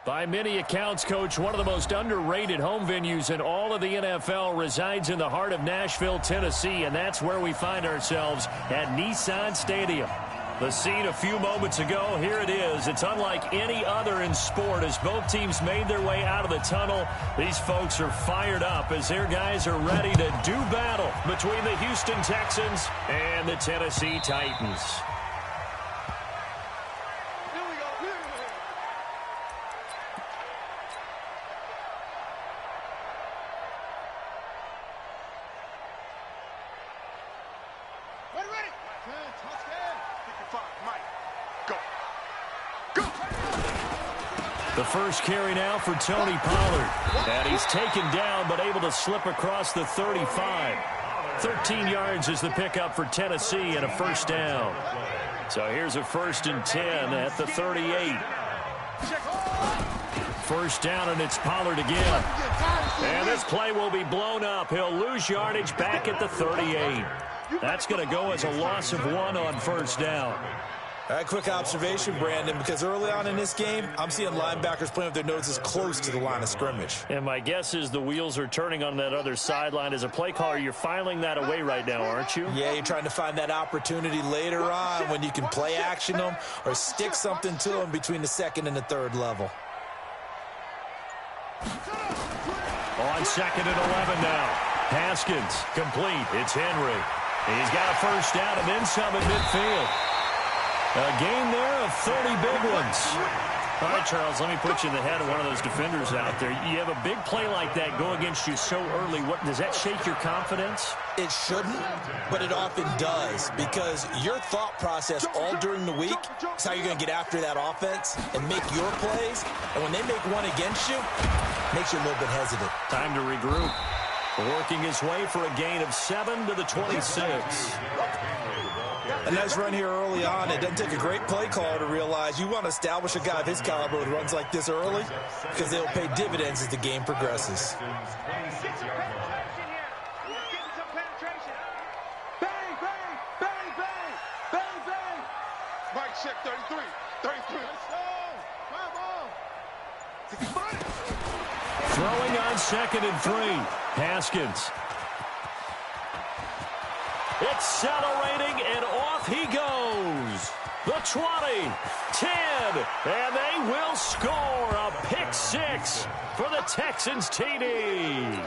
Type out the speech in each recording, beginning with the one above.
By many accounts, Coach, one of the most underrated home venues in all of the NFL resides in the heart of Nashville, Tennessee, and that's where we find ourselves at Nissan Stadium. The scene a few moments ago, here it is. It's unlike any other in sport as both teams made their way out of the tunnel. These folks are fired up as their guys are ready to do battle between the Houston Texans and the Tennessee Titans. The first carry now for Tony Pollard. And he's taken down but able to slip across the 35. 13 yards is the pickup for Tennessee and a first down. So here's a 1st and 10 at the 38. First down, and it's Pollard again. And this play will be blown up. He'll lose yardage back at the 38. That's going to go as a loss of 1 on first down. All right, quick observation, Brandon, because early on in this game, I'm seeing linebackers playing with their noses close to the line of scrimmage. And my guess is the wheels are turning on that other sideline. As a play caller, you're filing that away right now, aren't you? Yeah, you're trying to find that opportunity later on when you can play action them or stick something to them between the 2nd and the 3rd level. On 2nd and 11 now. Haskins, complete. It's Henry. He's got a first down and then some at midfield. A gain there of 30 big ones. All right, Charles, let me put you in the head of one of those defenders out there. You have a big play like that go against you so early. What does that shake your confidence? It shouldn't, but it often does, because your thought process all during the week is how you're going to get after that offense and make your plays. And when they make one against you, it makes you a little bit hesitant. Time to regroup. Working his way for a gain of 7 to the 26. A nice run here early on. It doesn't take a great play caller to realize you want to establish a guy of his caliber with runs like this early because they'll pay dividends as the game progresses. Mike check 33. 33. Throwing on 2nd and 3. Haskins. Accelerating, and off he goes. The 20, 10, and they will score a pick 6 for the Texans TD.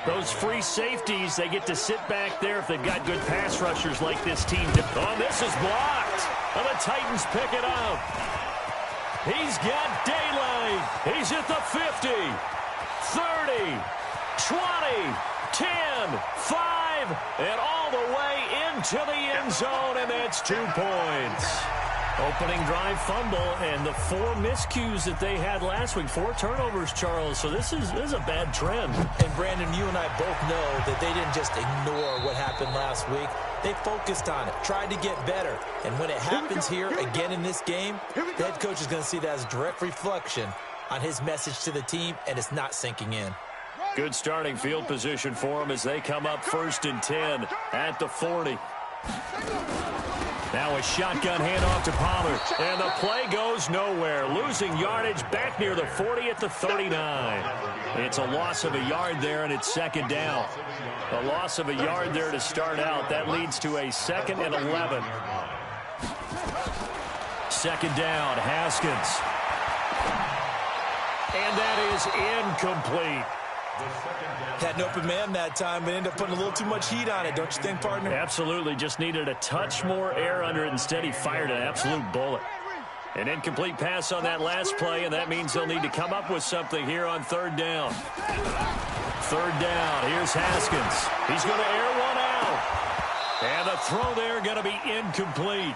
Those free safeties, they get to sit back there if they've got good pass rushers like this team. Oh, this is blocked. And the Titans pick it up. He's got daylight. He's at the 50, 30, 20, 10, 5, and all the way into the end zone, and that's 2 points. Opening drive fumble, and the 4 miscues that they had last week, 4 turnovers, Charles. So this is a bad trend. And, Brandon, you and I both know that they didn't just ignore what happened last week. They focused on it, tried to get better. And when it happens here again in this game, the head coach is going to see that as a direct reflection on his message to the team, and it's not sinking in. Good starting field position for them as they come up 1st and 10 at the 40. Now a shotgun handoff to Pollard, and the play goes nowhere. Losing yardage back near the 40 at the 39. It's a loss of a yard there, and it's 2nd down. A loss of a yard there to start out. That leads to a 2nd and 11. 2nd down, Haskins. And that is incomplete. Had an open man that time, but ended up putting a little too much heat on it, don't you think, partner? Absolutely. Just needed a touch more air under it. Instead, he fired an absolute bullet. An incomplete pass on that last play, and that means they'll need to come up with something here on 3rd down. 3rd down. Here's Haskins. He's going to air one out. And the throw there going to be incomplete.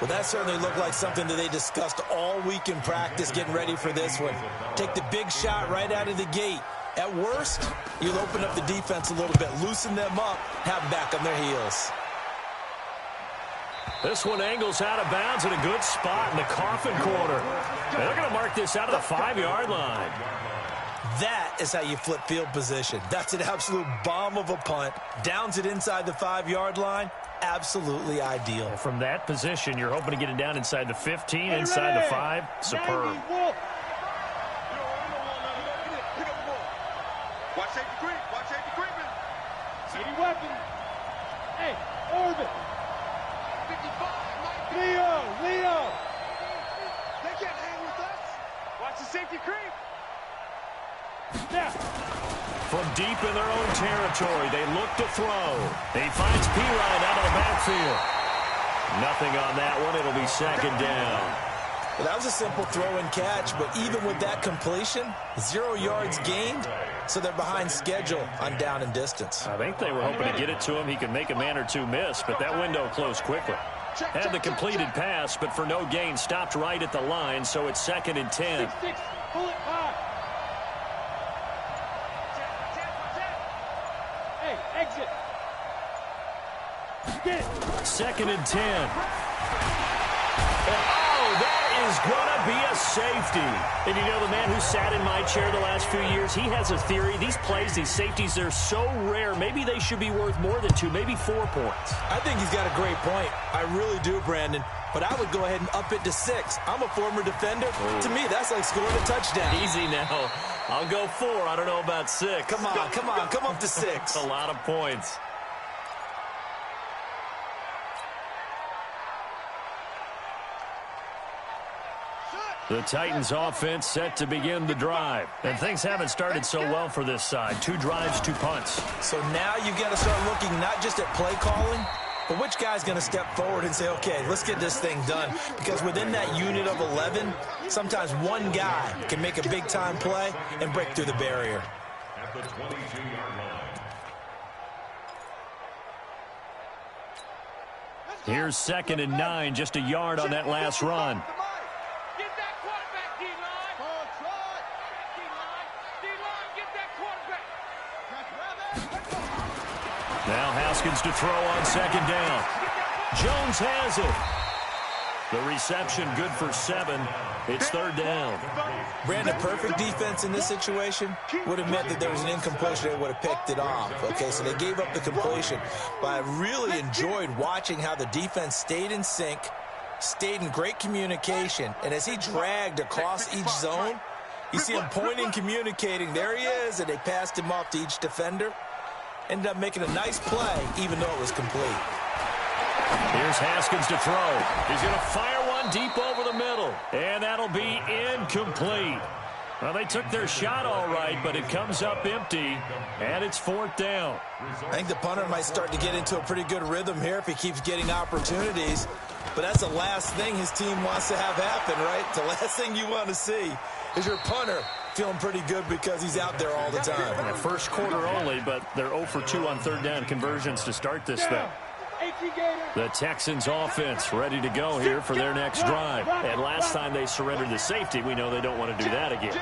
Well, that certainly looked like something that they discussed all week in practice getting ready for this one. Take the big shot right out of the gate. At worst, you'll open up the defense a little bit, loosen them up, have them back on their heels. This one angles out of bounds in a good spot in the coffin corner. And they're going to mark this out of the 5-yard line. That is how you flip field position. That's an absolute bomb of a punt. Downs it inside the 5-yard line. absolutely ideal. From that position, you're hoping to get it down inside the 15, inside the 5. Superb. Watch safety creep. Watch safety creeping. City weapon. Hey, orbit. 55. Leo. They can't hang with us. Watch the safety creep. Snap. From deep in their own territory, they look to throw. He finds P-Ryan out of the backfield. Nothing on that one. It'll be second down. Well, that was a simple throw and catch, but even with that completion, 0 yards gained, so they're behind schedule on down and distance. I think they were hoping to get it to him. He could make a man or two miss, but that window closed quickly. Had the completed pass, but for no gain, stopped right at the line, so it's second and 10. 6-6. Pull it high. Hey, exit. Get it. Second and 10. That is going to be a safety. And you know, the man who sat in my chair the last few years, he has a theory. These plays, these safeties, they're so rare. Maybe they should be worth more than 2, maybe 4 points. I think he's got a great point. I really do, Brandon. But I would go ahead and up it to 6. I'm a former defender. To me, that's like scoring a touchdown. Easy now. I'll go 4. I don't know about 6. Come on. Come up to 6. A lot of points. The Titans offense set to begin the drive. And things haven't started so well for this side. 2 drives, 2 punts. So now you've got to start looking not just at play calling, but which guy's going to step forward and say, okay, let's get this thing done. Because within that unit of 11, sometimes one guy can make a big-time play and break through the barrier. At the 22-yard line. Here's second and 9, just a yard on that last run. Get that quarterback, D-line. D-line, get that quarterback. Now Haskins to throw on second down. Jones has it. The reception good for 7. It's third down. Brandon, perfect defense in this situation would have meant that there was an incompletion. They would have picked it off. Okay, so they gave up the completion. But I really enjoyed watching how the defense stayed in sync, stayed in great communication. And as he dragged across each zone, you see him pointing, communicating. There he is, and they passed him off to each defender. Ended up making a nice play, even though it was complete. Here's Haskins to throw. He's going to fire one deep over the middle. And that'll be incomplete. Well, they took their shot all right, but it comes up empty, and it's fourth down. I think the punter might start to get into a pretty good rhythm here if he keeps getting opportunities. But that's the last thing his team wants to have happen, right? The last thing you want to see is your punter feeling pretty good because he's out there all the time. Yeah, first quarter only, but they're 0 for 2 on third down conversions to start this thing. The Texans offense ready to go here for their next drive. And last time they surrendered the safety, we know they don't want to do that again.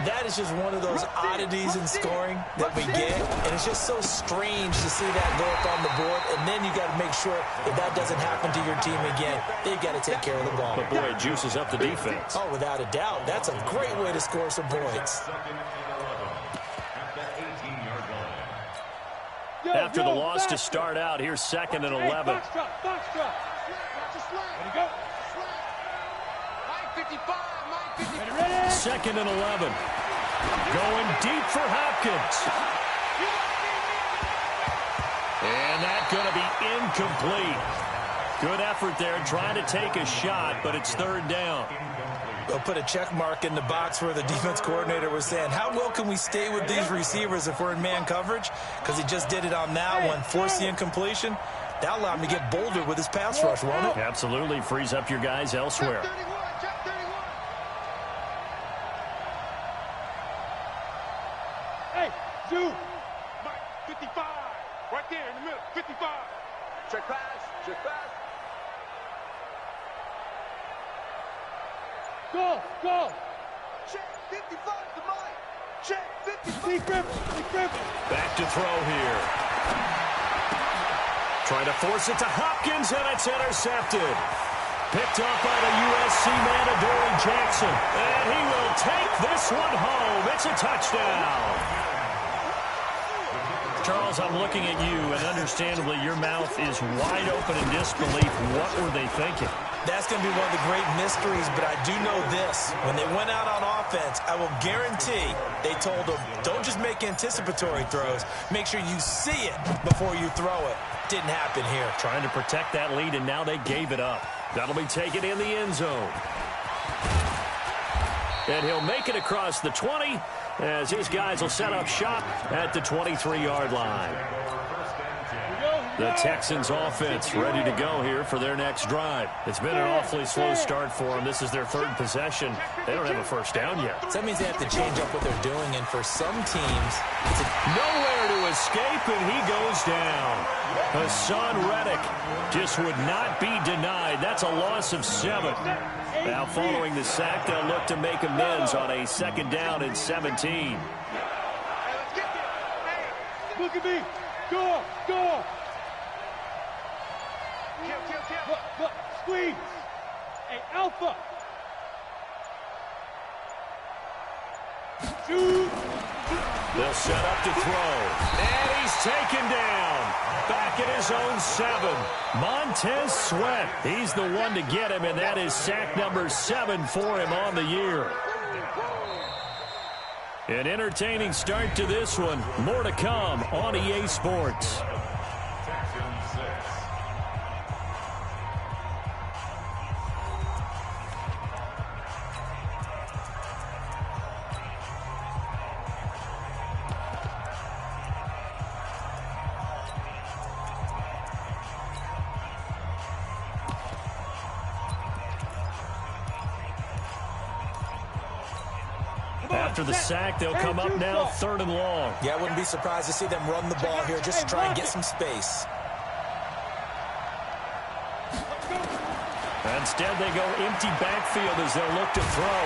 That is just one of those oddities in scoring that we get. And it's just so strange to see that go up on the board. And then you got to make sure that that doesn't happen to your team again. They've got to take care of the ball. But boy, it juices up the defense. Oh, without a doubt. That's a great way to score some points. After the loss to start out, here's second and 11. Box drop. Ready, go. Ready. Second and 11. Going deep for Hopkins. And that's going to be incomplete. Good effort there, trying to take a shot, but it's third down. They'll put a check mark in the box where the defense coordinator was saying, how well can we stay with these receivers if we're in man coverage? Because he just did it on that one, forced the incompletion. That'll allow him to get bolder with his pass rush, won't it? Absolutely, frees up your guys elsewhere. Hey, Zoo. 55. Right there in the middle. 55. Check pass. Go. Check 55 to Mike. Check 55. Big Griffin. Back to throw here. Trying to force it to Hopkins, and it's intercepted. Picked up by the USC man, Adoree Jackson. And he will take this one home. It's a touchdown. Charles, I'm looking at you, and understandably, your mouth is wide open in disbelief. What were they thinking? That's going to be one of the great mysteries, but I do know this. When they went out on offense, I will guarantee they told them, don't just make anticipatory throws. Make sure you see it before you throw it. Didn't happen here. Trying to protect that lead, and now they gave it up. That'll be taken in the end zone. And he'll make it across the 20 as his guys will set up shop at the 23-yard line. The Texans offense ready to go here for their next drive. It's been an awfully slow start for them. This is their third possession. They don't have a first down yet. So that means they have to change up what they're doing, and for some teams, it's nowhere to escape, and he goes down. Hassan Reddick just would not be denied. That's a loss of 7. Now following the sack, they'll look to make amends on a second down and 17. Look at me. Go. Look, squeeze. Hey, Alpha. Shoot. They'll set up to throw. And he's taken down. Back at his own 7. Montez Sweat. He's the one to get him, and that is sack number 7 for him on the year. An entertaining start to this one. More to come on EA Sports. After the sack, they'll come up now 3rd and long. Yeah, I wouldn't be surprised to see them run the ball here just to try and get some space. Instead, they go empty backfield as they'll look to throw.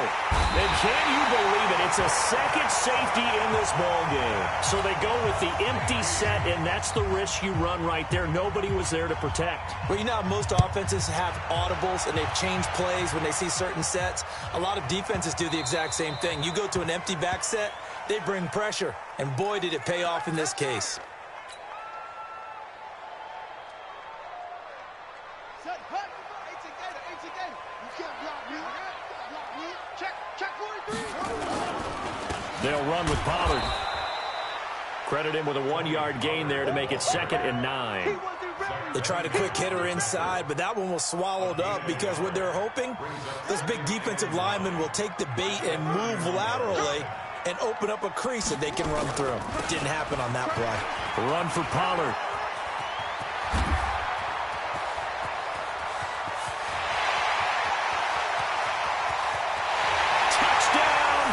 And can you believe it? It's a second safety in this ball game. So they go with the empty set, and that's the risk you run right there. Nobody was there to protect. Well, you know how most offenses have audibles, and they've changed plays when they see certain sets. A lot of defenses do the exact same thing. You go to an empty back set, they bring pressure. And boy, did it pay off in this case. They'll run with Pollard. Credit him with a 1-yard gain there to make it 2nd and 9. They tried a quick hitter inside, but that one was swallowed up because what they're hoping, those big defensive linemen will take the bait and move laterally and open up a crease that they can run through. Didn't happen on that play. Run for Pollard.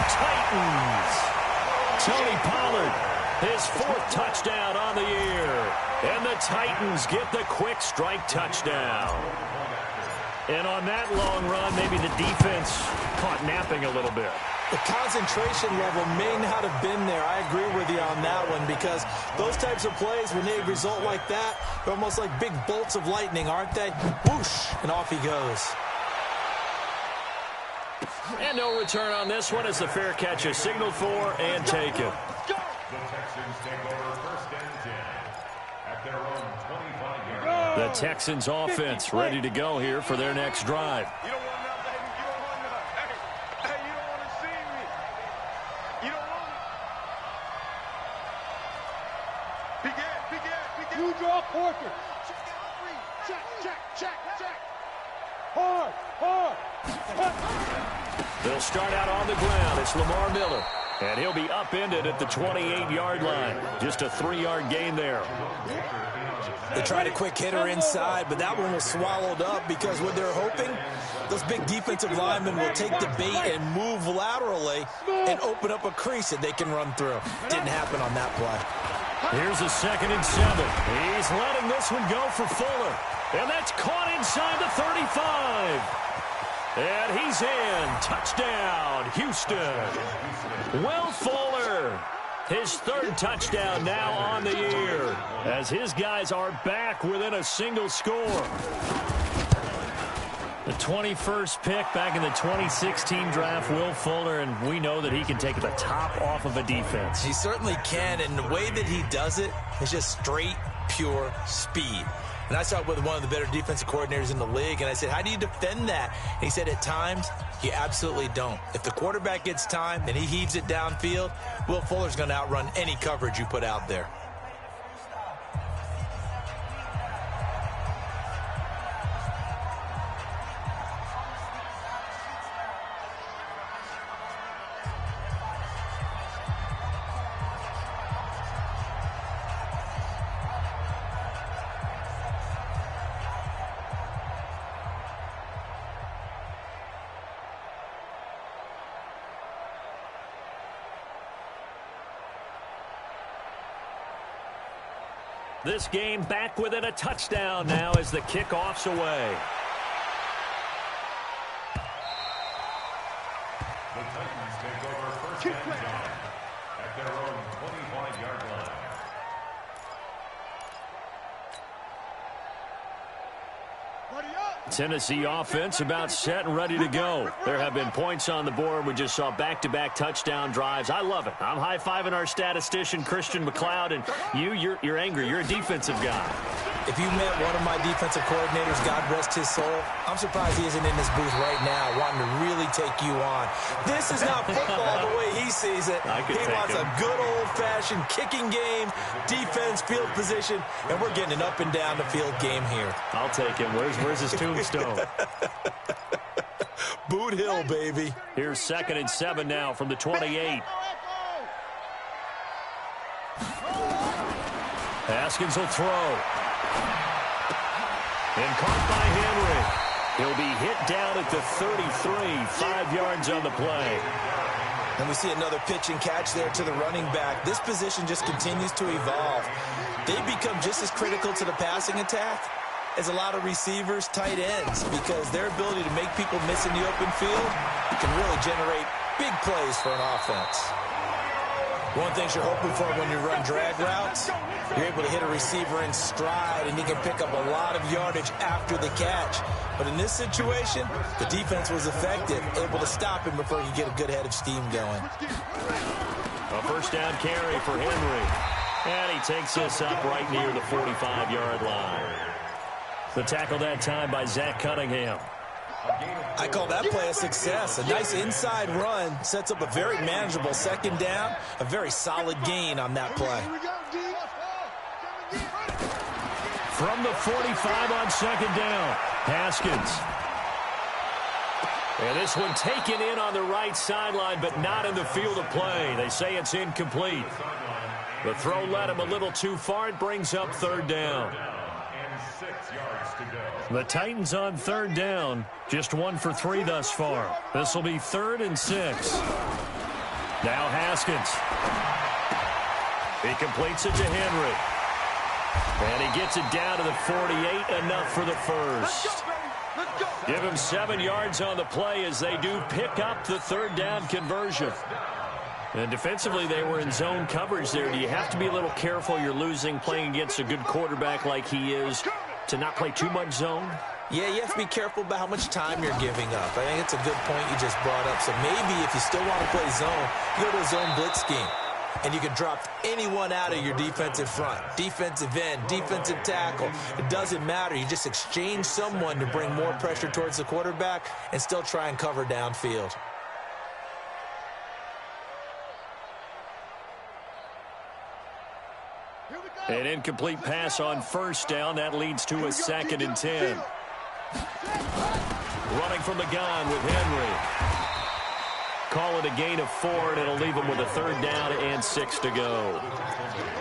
Titans. Tony Pollard, his 4th touchdown on the year. And the Titans get the quick strike touchdown. And on that long run, maybe the defense caught napping a little bit. The concentration level may not have been there. I agree with you on that one because those types of plays, when they result like that, they're almost like big bolts of lightning, aren't they? Whoosh, and off he goes. And no return on this one as the fair catch is signaled for and taken. The Texans take over 1st and 10 at their own 25-yard line. The Texans offense ready to go here for their next drive. You don't want none, baby. You don't want none. Hey, you don't want to see me. You don't want it. You draw Porter. Check. Hard. They'll start out on the ground. It's Lamar Miller. And he'll be upended at the 28-yard line. Just a 3-yard gain there. They tried a quick hitter inside, but that one was swallowed up because what they're hoping, those big defensive linemen will take the bait and move laterally and open up a crease that they can run through. Didn't happen on that play. Here's a 2nd and 7. He's letting this one go for Fuller. And that's caught inside the 35. And he's in. Touchdown, Houston. Will Fuller, his 3rd touchdown now on the year, as his guys are back within a single score. The 21st pick back in the 2016 draft, Will Fuller, and we know that he can take the top off of a defense. He certainly can, and the way that he does it is just straight, pure speed. And I saw it with one of the better defensive coordinators in the league, and I said, how do you defend that? And he said, at times, you absolutely don't. If the quarterback gets time and he heaves it downfield, Will Fuller's going to outrun any coverage you put out there. This game back within a touchdown now as the kickoff's away. The Titans take over first and 10 at their own 25-yard line. Tennessee offense about set and ready to go. There have been points on the board. We just saw back-to-back touchdown drives. I love it. I'm high-fiving our statistician, Christian McLeod, and you're angry. You're a defensive guy. If you met one of my defensive coordinators, God rest his soul, I'm surprised he isn't in this booth right now wanting to really take you on. This is not football the way he sees it. He wants a good old-fashioned kicking game, defense, field position, and we're getting an up-and-down-the-field game here. I'll take him. Where's his tombstone? Boot Hill, baby. Here's 2nd and 7 now from the 28. Haskins will throw. And caught by Henry. He'll be hit down at the 33, 5 yards on the play. And we see another pitch and catch there to the running back. This position just continues to evolve. They become just as critical to the passing attack as a lot of receivers, tight ends, because their ability to make people miss in the open field can really generate big plays for an offense. One thing you're hoping for when you run drag routes, you're able to hit a receiver in stride, and he can pick up a lot of yardage after the catch. But in this situation, the defense was effective, able to stop him before he could get a good head of steam going. A first down carry for Henry. And he takes this up right near the 45-yard line. The tackle that time by Zach Cunningham. I call that play a success. A nice inside run sets up a very manageable second down. A very solid gain on that play. From the 45 on second down, Haskins. And this one taken in on the right sideline, but not in the field of play. They say it's incomplete. The throw led him a little too far. It brings up 3rd down. The Titans on 3rd down, just 1 for 3 thus far. This will be 3rd and 6. Now Haskins. He completes it to Henry. And he gets it down to the 48, enough for the first. Give him 7 yards on the play as they do pick up the 3rd down conversion. And defensively, they were in zone coverage there. Do you have to be a little careful? You're losing, playing against a good quarterback like he is, to not play too much zone? Yeah, you have to be careful about how much time you're giving up. I think it's a good point you just brought up. So maybe if you still want to play zone, you go to a zone blitz scheme. And you can drop anyone out of your defensive front. Defensive end, defensive tackle. It doesn't matter. You just exchange someone to bring more pressure towards the quarterback and still try and cover downfield. An incomplete pass on first down. That leads to a 2nd and 10. Running from the gun with Henry. Call it a gain of 4, and it'll leave him with a 3rd down and 6 to go.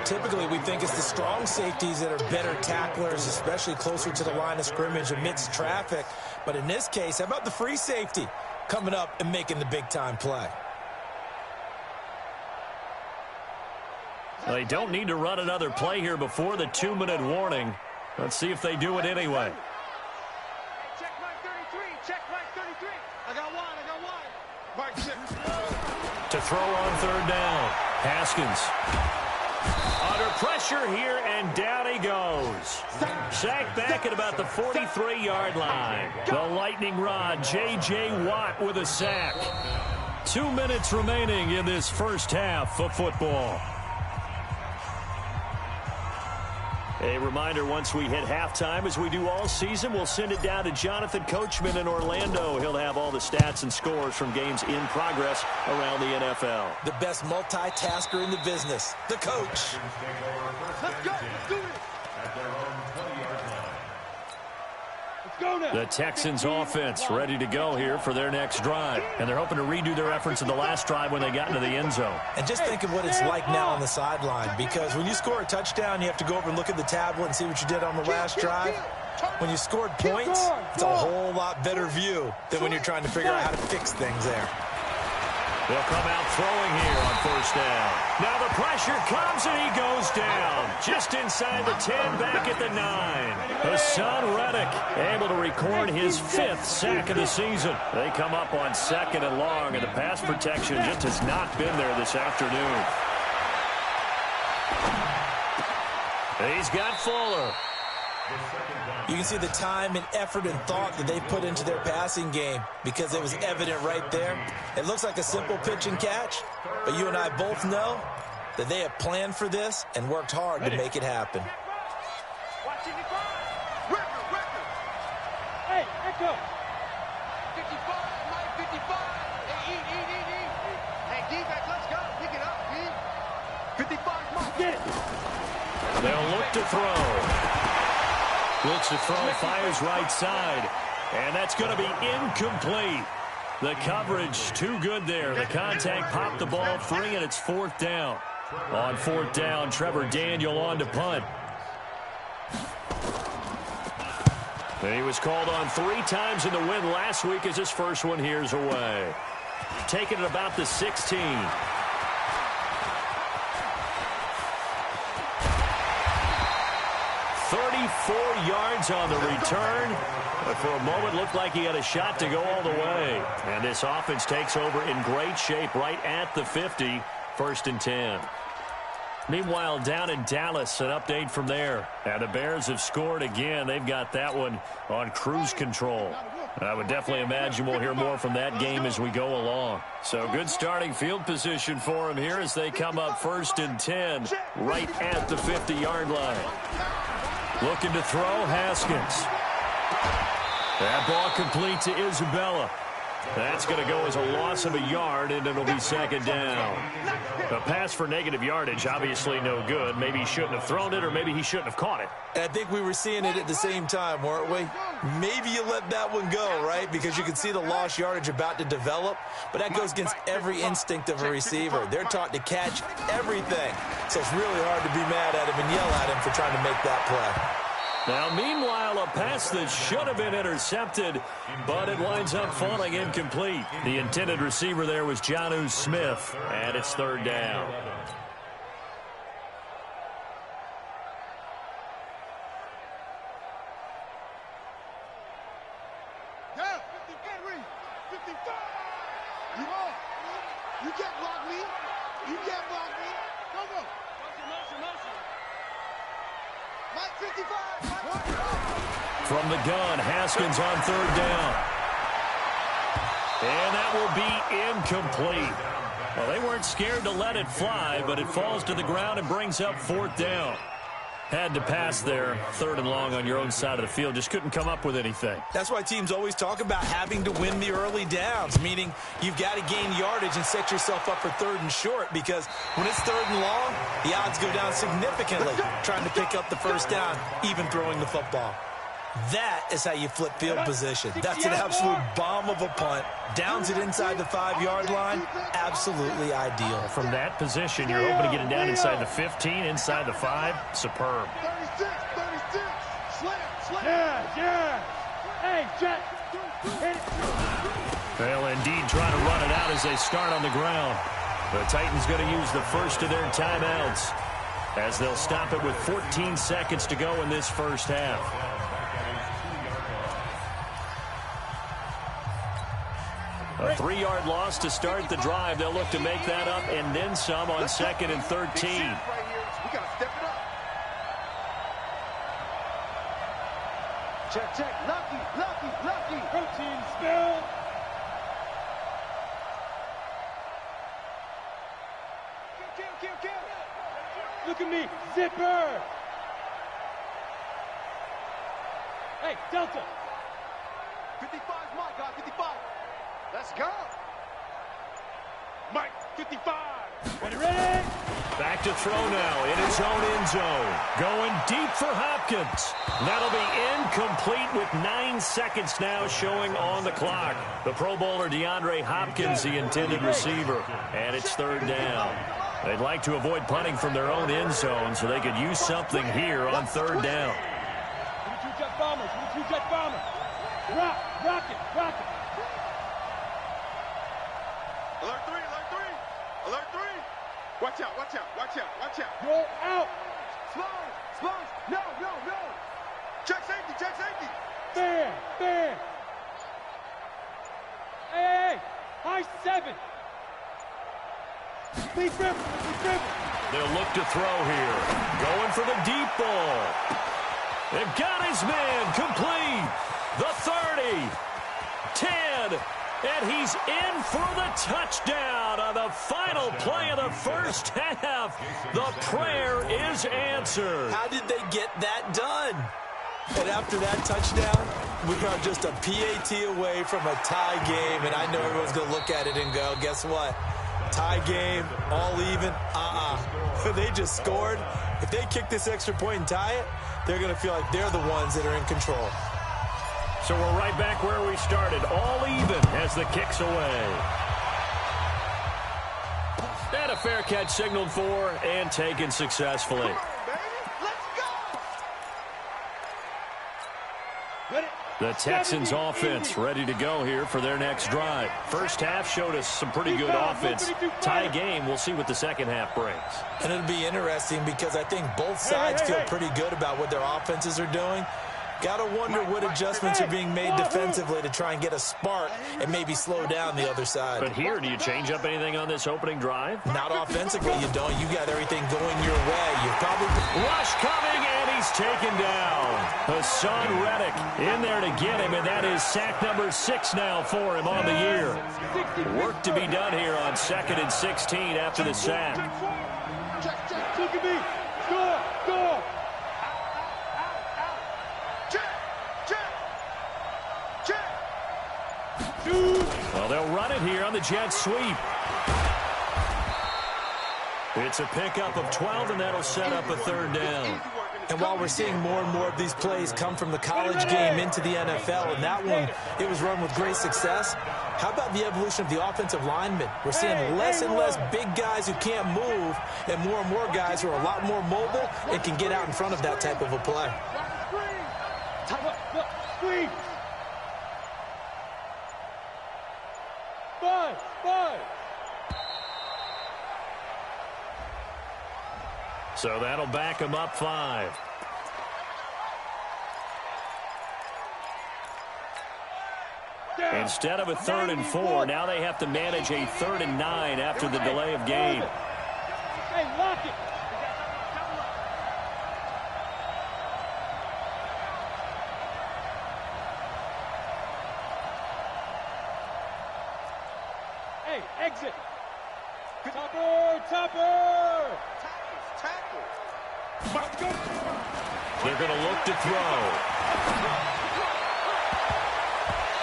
Typically, we think it's the strong safeties that are better tacklers, especially closer to the line of scrimmage amidst traffic. But in this case, how about the free safety coming up and making the big-time play? They don't need to run another play here before the 2-minute warning. Let's see if they do it anyway. Check mark 33. Check mark 33. I got one. Mark 6. To throw on 3rd down. Haskins. Under Pressure here, and down he goes. Sacked back at about the 43-yard line. The lightning rod, J.J. Watt with a sack. 2 minutes remaining in this first half of football. A reminder, once we hit halftime, as we do all season, we'll send it down to Jonathan Coachman in Orlando. He'll have all the stats and scores from games in progress around the NFL. The best multitasker in the business, the coach. Let's go. Let's do it. At their own 20-yard line. Let's go now. The Texans offense ready to go here for their next drive. And they're hoping to redo their efforts in the last drive when they got into the end zone. And just think of what it's like now on the sideline, because when you score a touchdown, you have to go over and look at the tablet and see what you did on the last drive. When you scored points, it's a whole lot better view than when you're trying to figure out how to fix things there. They'll come out throwing here on first down. Now the pressure comes, and he goes down. Just inside the 10, back at the 9. Hassan Reddick able to record his 5th sack of the season. They come up on 2nd and long, and the pass protection just has not been there this afternoon. He's got Fuller. You can see the time and effort and thought that they put into their passing game, because it was evident right there. It looks like a simple pitch and catch, but you and I both know that they have planned for this and worked hard to make it happen. Watching the ball. Record. Hey, echo. 55, Mike, 55. Hey, eat. Hey, D-back, let's go. Pick it up, D. 55, Mike. Get it. They'll look to throw. Looks to throw, fires right side. And that's going to be incomplete. The coverage too good there. The contact popped the ball free, and it's 4th down. On 4th down, Trevor Daniel on to punt. He was called on 3 times in the win last week as his first one here's away. Taking it about the 16. 34 yards on the return, but for a moment looked like he had a shot to go all the way. And this offense takes over in great shape right at the 50, 1st and 10. Meanwhile, down in Dallas, an update from there. And the Bears have scored again. They've got that one on cruise control. I would definitely imagine we'll hear more from that game as we go along. So good starting field position for them here as they come up 1st and 10 right at the 50-yard line. Looking to throw, Haskins. That ball complete to Isabella. That's going to go as a loss of a yard, and it'll be 2nd down. A pass for negative yardage, obviously no good. Maybe he shouldn't have thrown it, or maybe he shouldn't have caught it. And I think we were seeing it at the same time, weren't we? Maybe you let that one go, right? Because you can see the lost yardage about to develop, but that goes against every instinct of a receiver. They're taught to catch everything. So it's really hard to be mad at him and yell at him for trying to make that play. Now, meanwhile, a pass that should have been intercepted, but it winds up falling incomplete. The intended receiver there was Jonnu Smith, and it's 3rd down. Yeah, 55. You can't block me. You can't block me. Come on. Motion. Mike, 55. From the gun, Haskins on 3rd down. And that will be incomplete. Well, they weren't scared to let it fly, but it falls to the ground and brings up 4th down. Had to pass there, 3rd and long on your own side of the field. Just couldn't come up with anything. That's why teams always talk about having to win the early downs, meaning you've got to gain yardage and set yourself up for 3rd and short, because when it's 3rd and long, the odds go down significantly trying to pick up the 1st down, even throwing the football. That is how you flip field position. That's an absolute bomb of a punt. Downs it inside the 5-yard line. Absolutely ideal. From that position, you're hoping to get it down inside the 15, inside the 5. Superb. 36. Slam. Yeah. Hey, Jack. Hit it. They'll indeed try to run it out as they start on the ground. The Titans going to use the first of their timeouts as they'll stop it with 14 seconds to go in this first half. A 3-yard loss to start the drive. They'll look to make that up and then some on 2nd and 13. We got to step it up. Check, check. Lucky, lucky, lucky. Protein spill. Kill. Look at me, zipper. Hey, Delta. 55's my guy, 55. Let's go. Mike, 55. Ready? Back to throw now in his own end zone. Going deep for Hopkins. That'll be incomplete with 9 seconds now showing on the clock. The Pro Bowler DeAndre Hopkins, the intended receiver. And it's third down. They'd like to avoid punting from their own end zone so they could use something here on third down. Two jet bombers. Rock it. Alert three. Watch out. Roll out. Slow. No. Check safety. Fair. Hey. High 7. Lead dribble. They'll look to throw here. Going for the deep ball. They've got his man complete. The 30. 10. And he's in for the touchdown on the final play of the first half. The prayer is answered. How did they get that done? And after that touchdown, we are just a PAT away from a tie game. And I know everyone's going to look at it and go, guess what? Tie game, all even, They just scored. If they kick this extra point and tie it, they're going to feel like they're the ones that are in control. So we're right back where we started, all even as the kick's away. And a fair catch signaled for and taken successfully. The Texans offense ready to go here for their next drive. First half showed us some pretty good offense. Tie game, we'll see what the second half brings. And it'll be interesting because I think both sides feel pretty good about what their offenses are doing. Got to wonder what adjustments are being made defensively to try and get a spark and maybe slow down the other side. But here, do you change up anything on this opening drive? Not offensively, you don't. You got everything going your way. You probably... Rush coming, and he's taken down. Hassan Reddick in there to get him, and that is sack number 6 now for him on the year. Work to be done here on 2nd and 16 after the sack. Look at me. Score. Well, they'll run it here on the jet sweep. It's a pickup of 12, and that'll set up a third down. And while we're seeing more and more of these plays come from the college game into the NFL, and that one, it was run with great success, how about the evolution of the offensive linemen? We're seeing less and less big guys who can't move and more guys who are a lot more mobile and can get out in front of that type of a play. Screen. 5. So that'll back him up 5. Instead of a 3rd and 4, now they have to manage a 3rd and 9 after the delay of game. Hey, lock it. Hey, exit. Topper. Tackle. They're going to look to throw.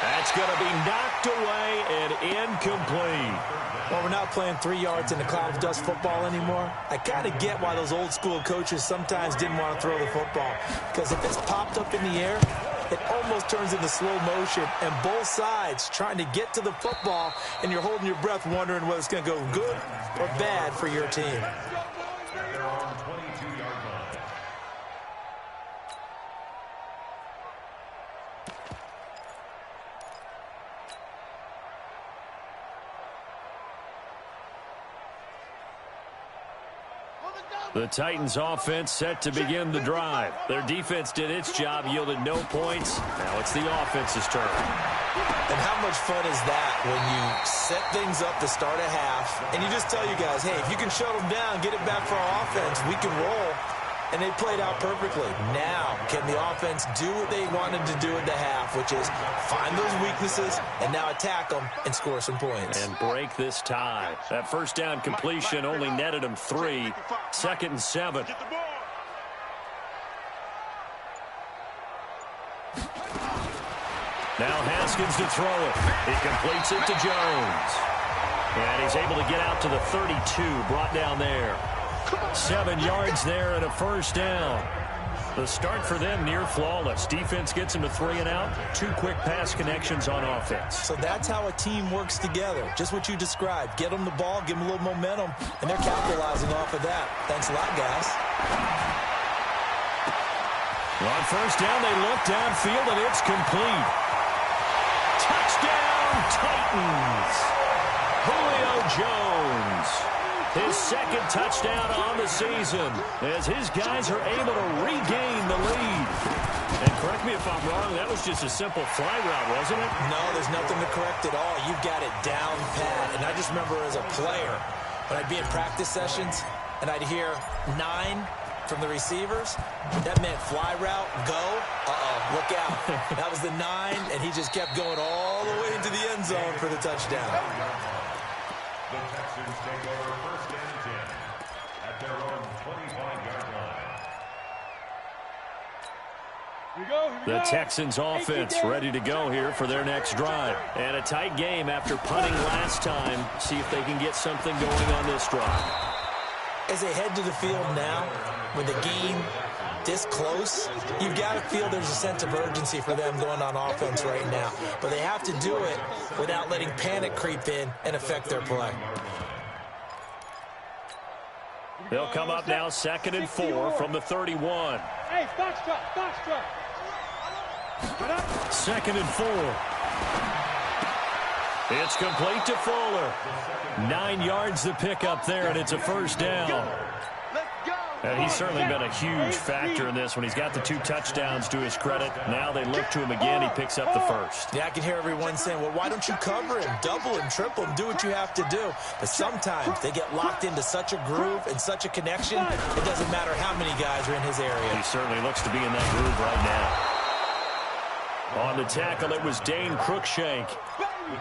That's going to be knocked away and incomplete. Well, we're not playing 3 yards in a cloud of dust football anymore. I kind of get why those old school coaches sometimes didn't want to throw the football. Because if it's popped up in the air, it almost turns into slow motion. And both sides trying to get to the football, and you're holding your breath wondering whether it's going to go good or bad for your team. The Titans offense set to begin the drive. Their defense did its job, yielded no points. Now it's the offense's turn. And how much fun is that when you set things up to start a half and you just tell you guys, hey, if you can shut them down, get it back for our offense, we can roll. and they played out perfectly. Now, can the offense do what they wanted to do in the half, which is find those weaknesses and now attack them and score some points. And break this tie. That first down completion only netted them 3. 2nd and 7. Now Haskins to throw it. He completes it to Jones. And he's able to get out to the 32, brought down there. 7 yards there and a first down. The start for them near flawless. Defense gets them to 3 and out. 2 quick pass connections on offense. So that's how a team works together. Just what you described. Get them the ball, give them a little momentum, and they're capitalizing off of that. Thanks a lot, guys. On first down, they look downfield, and it's complete. Touchdown, Titans. Julio Jones. His 2nd touchdown on the season as his guys are able to regain the lead. And correct me if I'm wrong, that was just a simple fly route, wasn't it? No, there's nothing to correct at all. You've got it down pat. And I just remember as a player, when I'd be in practice sessions and I'd hear 9 from the receivers, that meant fly route, go, look out. That was the 9, and he just kept going all the way into the end zone for the touchdown. The Texans take over 1st and 10 at their own 25-yard line. The Texans offense ready to go here for their next drive. And a tight game after punting last time. See if they can get something going on this drive. As they head to the field now, with the game this close, you've got to feel there's a sense of urgency for them going on offense right now. But they have to do it without letting panic creep in and affect their play. They'll come up now 2nd and 4 from the 31. Hey, foxtrot, foxtrot. 2nd and 4. It's complete to Fuller. 9 yards to pick up there, and it's a first down. And he's certainly been a huge factor in this when he's got the 2 touchdowns to his credit. Now they look to him again. He picks up the first. Yeah, I can hear everyone saying, well, why don't you cover him, double him, triple him, do what you have to do. But sometimes they get locked into such a groove and such a connection, it doesn't matter how many guys are in his area. He certainly looks to be in that groove right now. On the tackle, it was Dane Cruikshank.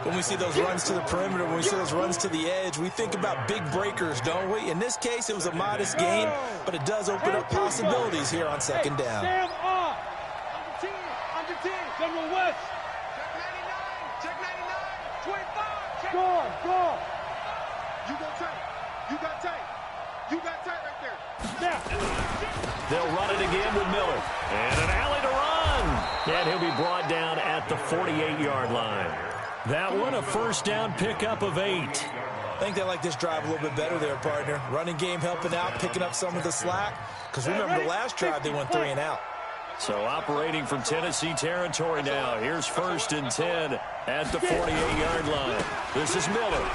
When we see those runs to the perimeter, when we see those runs to the edge, we think about big breakers, don't we? In this case, it was a modest gain, but it does open up possibilities here on 2nd down. Sam off. Under 10. General West. Check 99. 25. Score, score. You go tight. You got tight. You got tight right there. Now. They'll run it again with Miller. And an alley to run. And he'll be brought down at the 48-yard line. That one, a first down pickup of 8. I think they like this drive a little bit better there, partner. Running game helping out, picking up some of the slack. Because remember, the last drive, they went 3 and out. So operating from Tennessee territory now. Here's 1st and 10 at the 48-yard line. This is Miller.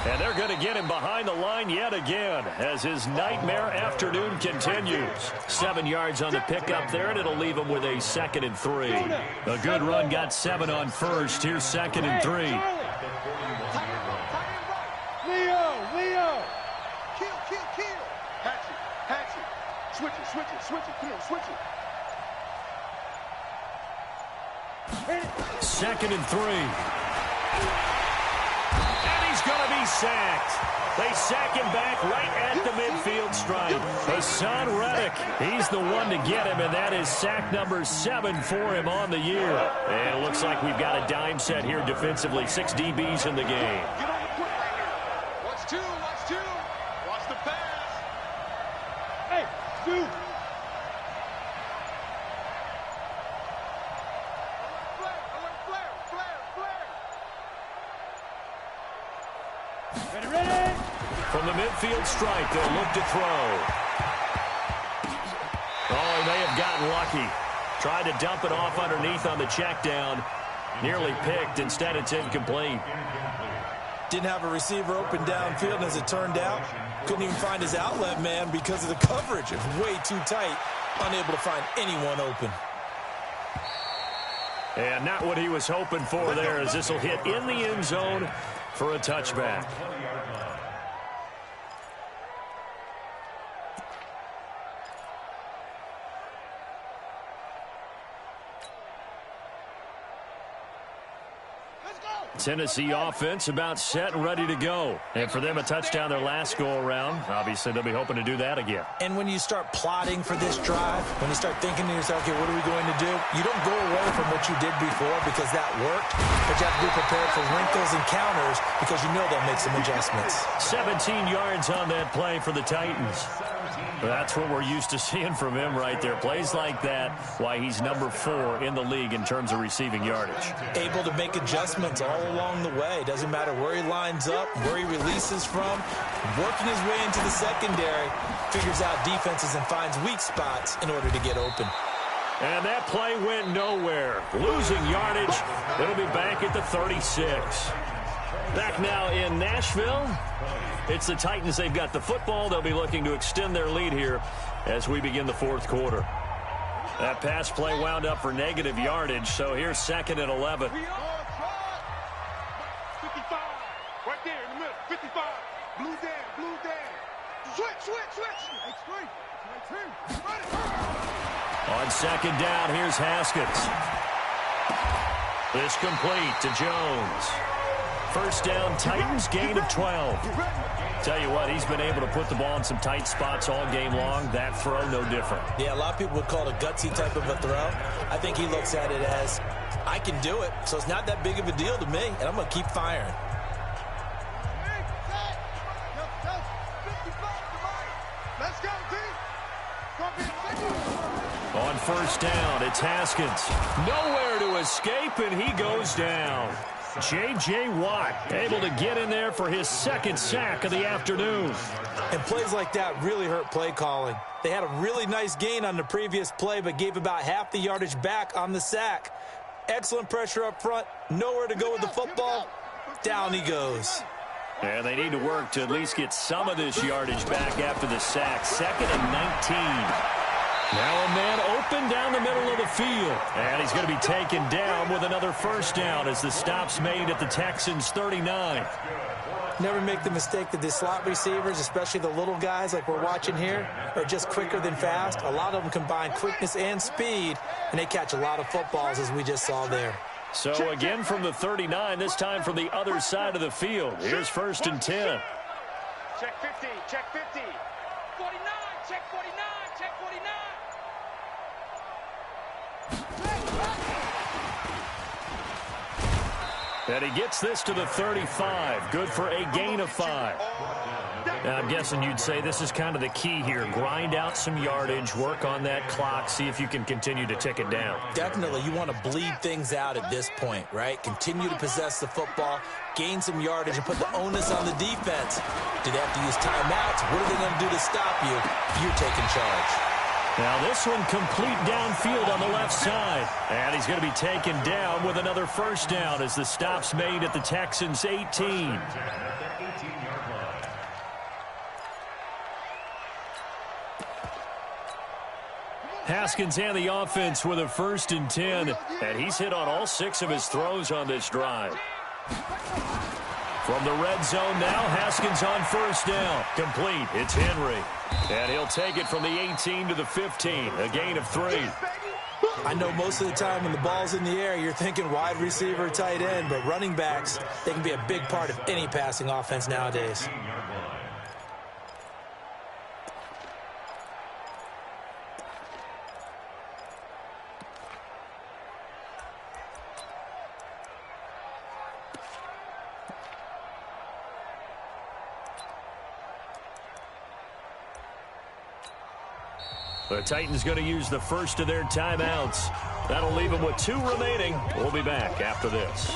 And they're going to get him behind the line yet again as his nightmare afternoon continues. 7 yards on the pickup there, and it'll leave him with a 2nd and 3. A good run got 7 on first. Here's 2nd and 3. Leo. Kill. Hatch it. Switch it. Come on, switch it. 2nd and 3. He's going to be sacked. They sack him back right at the midfield stripe. Hassan Reddick, he's the one to get him, and that is sack number 7 for him on the year. And it looks like we've got a dime set here defensively. 6 DBs in the game. Get on the quick right here. Watch two. Watch the pass. Hey, dude. Flare. From the midfield stripe, they'll look to throw. Oh, he may have gotten lucky. Tried to dump it off underneath on the check down. Nearly picked. Instead, it's incomplete. Didn't have a receiver open downfield, and as it turned out, couldn't even find his outlet man because of the coverage. It was way too tight, unable to find anyone open. And not what he was hoping for there, as this will hit in the end zone for a touchback. Tennessee offense about set and ready to go. And for them, a touchdown their last go-around. Obviously, they'll be hoping to do that again. And when you start plotting for this drive, when you start thinking to yourself, okay, what are we going to do? You don't go away from what you did before because that worked, but you have to be prepared for wrinkles and counters because you know they'll make some adjustments. 17 yards on that play for the Titans. That's what we're used to seeing from him right there. Plays like that, why he's number 4 in the league in terms of receiving yardage. Able to make adjustments all along the way. Doesn't matter where he lines up, where he releases from. Working his way into the secondary, figures out defenses and finds weak spots in order to get open. And that play went nowhere. Losing yardage. It'll be back at the 36. Back now in Nashville. It's the Titans. They've got the football. They'll be looking to extend their lead here as we begin the fourth quarter. That pass play wound up for negative yardage, so here's 2nd and 11. 55. Right there in the middle. 55. Blue down. Switch. Extreme. On 2nd down, here's Haskins. This complete to Jones. First down, Titans, gain of 12. Tell you what, he's been able to put the ball in some tight spots all game long. That throw, no different. Yeah, a lot of people would call it a gutsy type of a throw. I think he looks at it as, I can do it, so it's not that big of a deal to me, and I'm going to keep firing. Let's go, team. On first down, it's Haskins. Nowhere to escape, and he goes down. J.J. Watt able to get in there for his 2nd sack of the afternoon. And plays like that really hurt play calling. They had a really nice gain on the previous play, but gave about half the yardage back on the sack. Excellent pressure up front. Nowhere to go with the football. Down he goes. And they need to work to at least get some of this yardage back after the sack. 2nd and 19. Now a man open down the middle of the field. And he's going to be taken down with another first down as the stop's made at the Texans' 39. Never make the mistake that the slot receivers, especially the little guys like we're watching here, are just quicker than fast. A lot of them combine quickness and speed, and they catch a lot of footballs as we just saw there. So again from the 39, this time from the other side of the field. Here's 1st and 10. Check 50. 49. Check 49. Check 49. And he gets this to the 35. Good for a gain of 5. Now, I'm guessing you'd say this is kind of the key here. Grind out some yardage, work on that clock, see if you can continue to tick it down. Definitely, you want to bleed things out at this point, right? Continue to possess the football, gain some yardage, and put the onus on the defense. Do they have to use timeouts? What are they going to do to stop you? You're taking charge. Now this one complete downfield on the left side. And he's going to be taken down with another first down as the stop's made at the Texans' 18. Haskins and the offense with a 1st and 10. And he's hit on all 6 of his throws on this drive. From the red zone now, Haskins on first down. Complete. It's Henry. And he'll take it from the 18 to the 15. A gain of 3. I know most of the time when the ball's in the air, you're thinking wide receiver, tight end, but running backs, they can be a big part of any passing offense nowadays. The Titans going to use the first of their timeouts. That'll leave them with 2 remaining. We'll be back after this.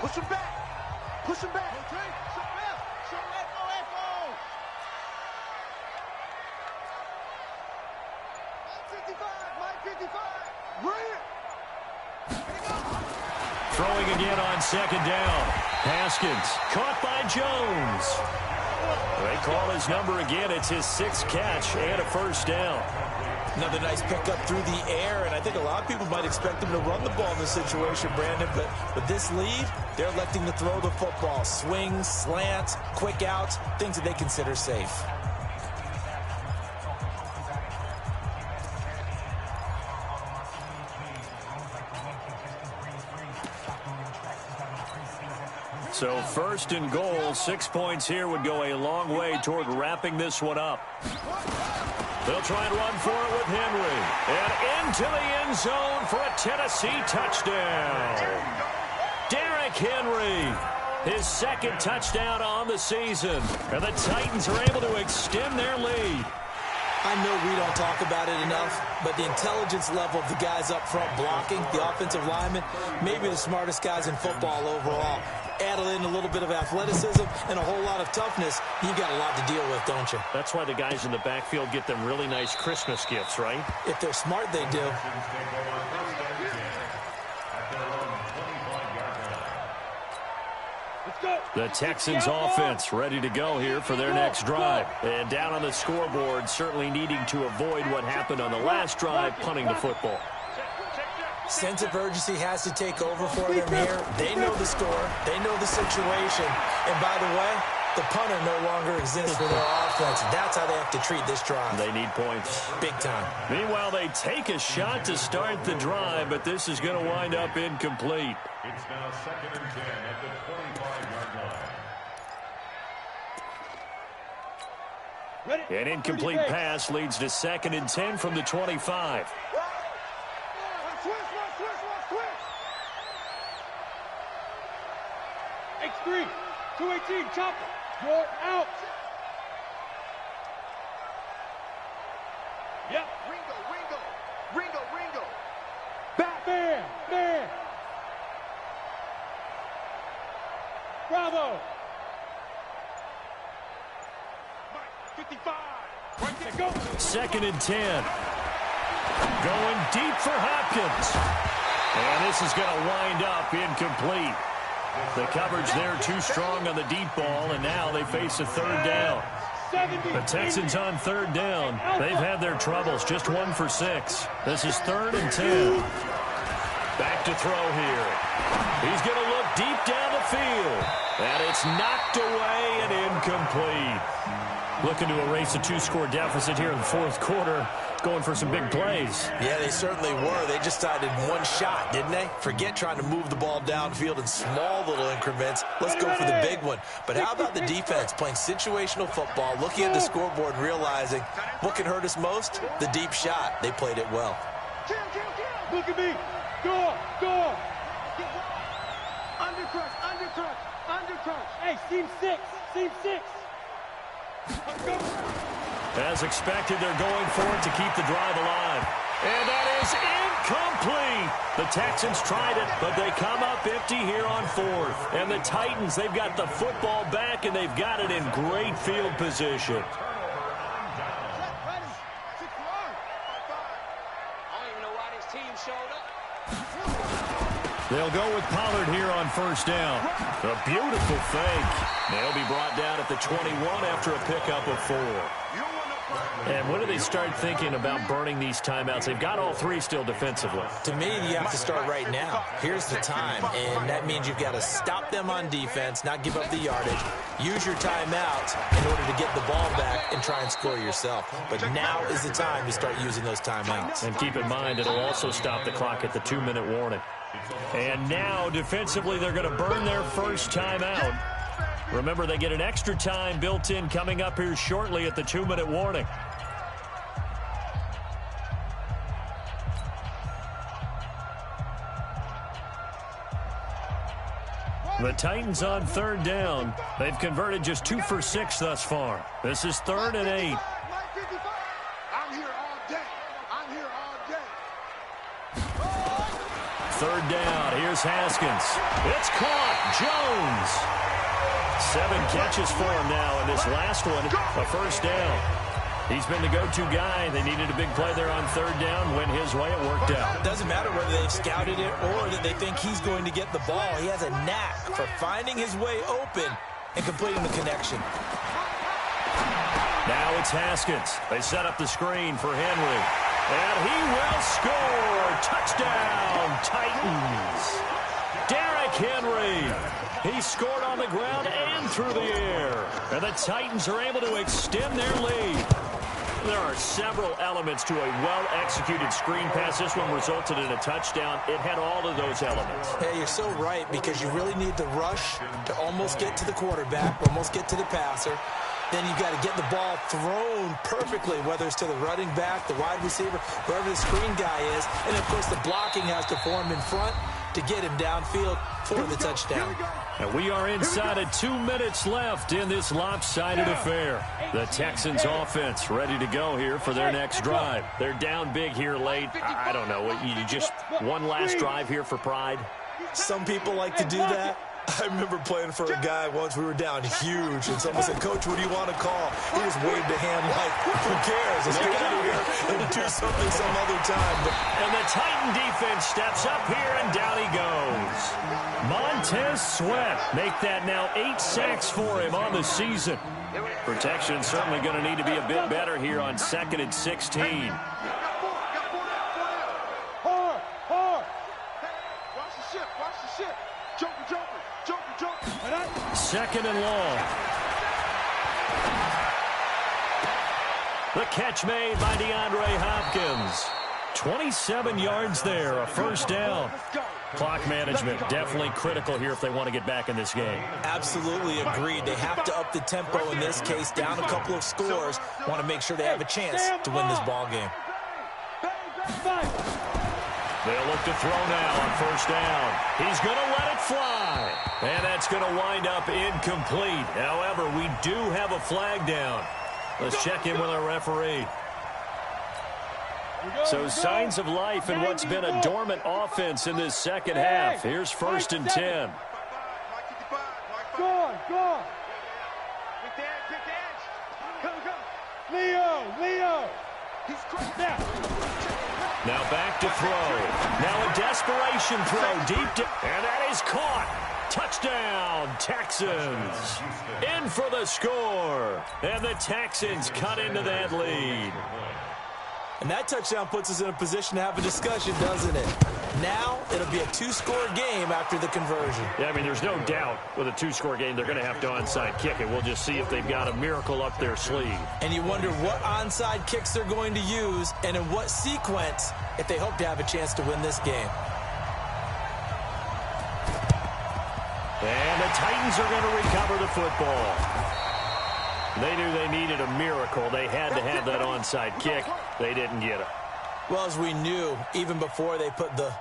Push him back. Push him back. Okay. Show left. Echo. 55. Bring it. Throwing again on 2nd down. Haskins caught by Jones. They call his number again. It's his 6th catch and a first down. Another nice pickup through the air, and I think a lot of people might expect him to run the ball in this situation, Brandon, but with this lead, they're electing to throw the football. Swings, slants, quick outs, things that they consider safe. So 1st and goal, 6 points here would go a long way toward wrapping this one up. They'll try and run for it with Henry. And into the end zone for a Tennessee touchdown. Derrick Henry, his 2nd touchdown on the season. And the Titans are able to extend their lead. I know we don't talk about it enough, but the intelligence level of the guys up front blocking, the offensive linemen, maybe the smartest guys in football overall. Add in a little bit of athleticism and a whole lot of toughness, you got a lot to deal with, don't you? That's why the guys in the backfield get them really nice Christmas gifts, right? If they're smart, they do. The Texans offense ready to go here for their next drive. And down on the scoreboard, certainly needing to avoid what happened on the last drive, punting the football. Sense of urgency has to take over for them here. They know the score. They know the situation. And by the way, the punter no longer exists for their offense. That's how they have to treat this drive. They need points. Big time. Meanwhile, they take a shot to start the drive, but this is going to wind up incomplete. It's now 2nd and 10 at the 25-yard line. An incomplete pass leads to 2nd and 10 from the 25. X3, 218, chopper. You're out. Yep. Ringo. Back there. Bravo. 55. Right there, go. 2nd and 10. Going deep for Hopkins. And this is going to wind up incomplete. The coverage there too strong on the deep ball, and now they face a 3rd down. The Texans on 3rd down. They've had their troubles, just 1 for 6. This is 3rd and 10. Back to throw here. He's going to look deep down the field. And it's knocked away and incomplete. Looking to erase a 2-score deficit here in the 4th quarter. Going for some big plays. Yeah, they certainly were. They just decided one shot, didn't they? Forget trying to move the ball downfield in small little increments. Let's go for the big one. But how about the defense playing situational football, looking at the scoreboard, realizing what can hurt us most? The deep shot. They played it well. Look at me. Go. Undercrush. Hey, seam 6. As expected, they're going for it to keep the drive alive. And that is incomplete. The Texans tried it, but they come up empty here on 4th. And the Titans, they've got the football back, and they've got it in great field position. They'll go with Pollard here on 1st down. A beautiful fake. They'll be brought down at the 21 after a pickup of 4. And when do they start thinking about burning these timeouts? They've got all 3 still defensively. To me, you have to start right now. Here's the time, and that means you've got to stop them on defense, not give up the yardage, use your timeouts in order to get the ball back and try and score yourself. But now is the time to start using those timeouts. And keep in mind, it'll also stop the clock at the 2-minute warning. And now, defensively, they're going to burn their first timeout. Remember, they get an extra time built in coming up here shortly at the 2-minute warning. The Titans on 3rd down. They've converted just 2 for 6 thus far. This is 3rd and 8. I'm here all day. 3rd down. Here's Haskins. It's caught. Jones. 7 catches for him now, and this last one, a first down. He's been the go-to guy. They needed a big play there on third down. Went his way. It worked out. It doesn't matter whether they've scouted it or that they think he's going to get the ball. He has a knack for finding his way open and completing the connection. Now it's Haskins. They set up the screen for Henry. And he will score. Touchdown, Titans. Derrick Henry. He scored on the ground and through the air. And the Titans are able to extend their lead. There are several elements to a well-executed screen pass. This one resulted in a touchdown. It had all of those elements. Hey, you're so right, because you really need the rush to almost get to the quarterback, almost get to the passer. Then you've got to get the ball thrown perfectly, whether it's to the running back, the wide receiver, whoever the screen guy is. And, of course, the blocking has to form in front to get him downfield for the touchdown. And we are inside of 2 minutes left in this lopsided affair. The Texans offense ready to go here for their next drive. They're down big here late. I don't know. You just one last drive here for pride? Some people like to do that. I remember playing for a guy once. We were down huge, and someone said, "Coach, what do you want to call?" He just waved a hand like, "Who cares? Let's get out of here and do something some other time." And the Titan defense steps up here, and down he goes. Montez Sweat make that now 8 sacks for him on the season. Protection certainly going to need to be a bit better here on 2nd and 16. Hard. Watch the ship. Joker. 2nd and long. The catch made by DeAndre Hopkins. 27 yards there, a first down. Clock management definitely critical here if they want to get back in this game. Absolutely agreed. They have to up the tempo in this case, down a couple of scores. Want to make sure they have a chance to win this ball game. They'll look to throw now on first down. He's going to let it fly. And that's going to wind up incomplete. However, we do have a flag down. Let's check in with our referee. So signs of life in what's been a dormant offense in this second half. Here's 1st and 10. Go on. Quick edge. Come. Leo. He's cracked out. Now back to throw. Now a desperation throw deep and that is caught. Touchdown, Texans. In for the score. And the Texans cut into that lead. And that touchdown puts us in a position to have a discussion, doesn't it? Now it'll be a 2-score game after the conversion. Yeah, I mean, there's no doubt with a 2-score game they're going to have to onside kick it. We'll just see if they've got a miracle up their sleeve. And you wonder what onside kicks they're going to use and in what sequence if they hope to have a chance to win this game. And the Titans are going to recover the football. They knew they needed a miracle. They had to have that onside kick. They didn't get it. Well, as we knew, even before they put the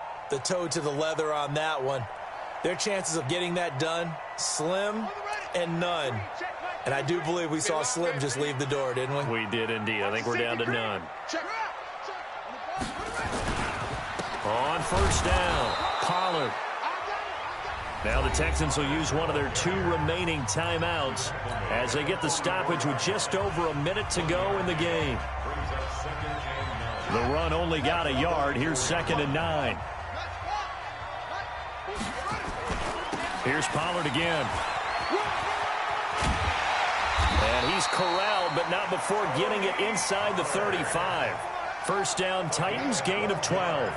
toe to the leather on that one, their chances of getting that done, slim and none. And I do believe we saw Slim just leave the door, didn't we? We did indeed. I think we're down to none. On first down, Pollard. Now the Texans will use one of their 2 remaining timeouts as they get the stoppage with just over a minute to go in the game. The run only got a yard. Here's 2nd and 9. Here's Pollard again. And he's corralled, but not before getting it inside the 35. First down, Titans, gain of 12.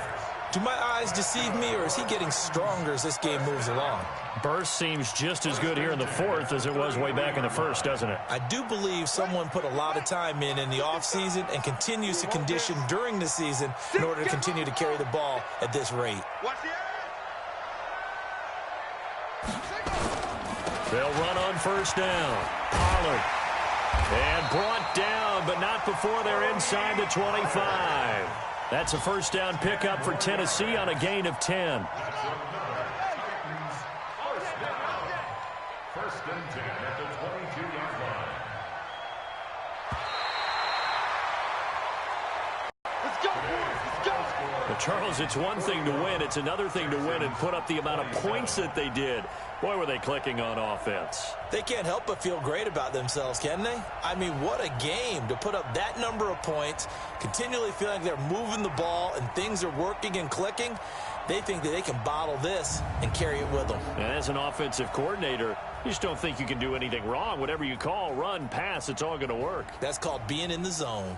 Do my eyes deceive me, or is he getting stronger as this game moves along? Burst seems just as good here in the 4th as it was way back in the 1st, doesn't it? I do believe someone put a lot of time in the offseason and continues to condition during the season in order to continue to carry the ball at this rate. They'll run on first down. Pollard. And brought down, but not before they're inside the 25. That's a first down pickup for Tennessee on a gain of 10. First and 10 at the 22-yard line. Let's go, boys. Let's go. The Charles, it's one thing to win. It's another thing to win and put up the amount of points that they did. Boy, were they clicking on offense. They can't help but feel great about themselves, can they? I mean, what a game to put up that number of points, continually feeling like they're moving the ball and things are working and clicking. They think that they can bottle this and carry it with them. And as an offensive coordinator, you just don't think you can do anything wrong. Whatever you call, run, pass, it's all going to work. That's called being in the zone.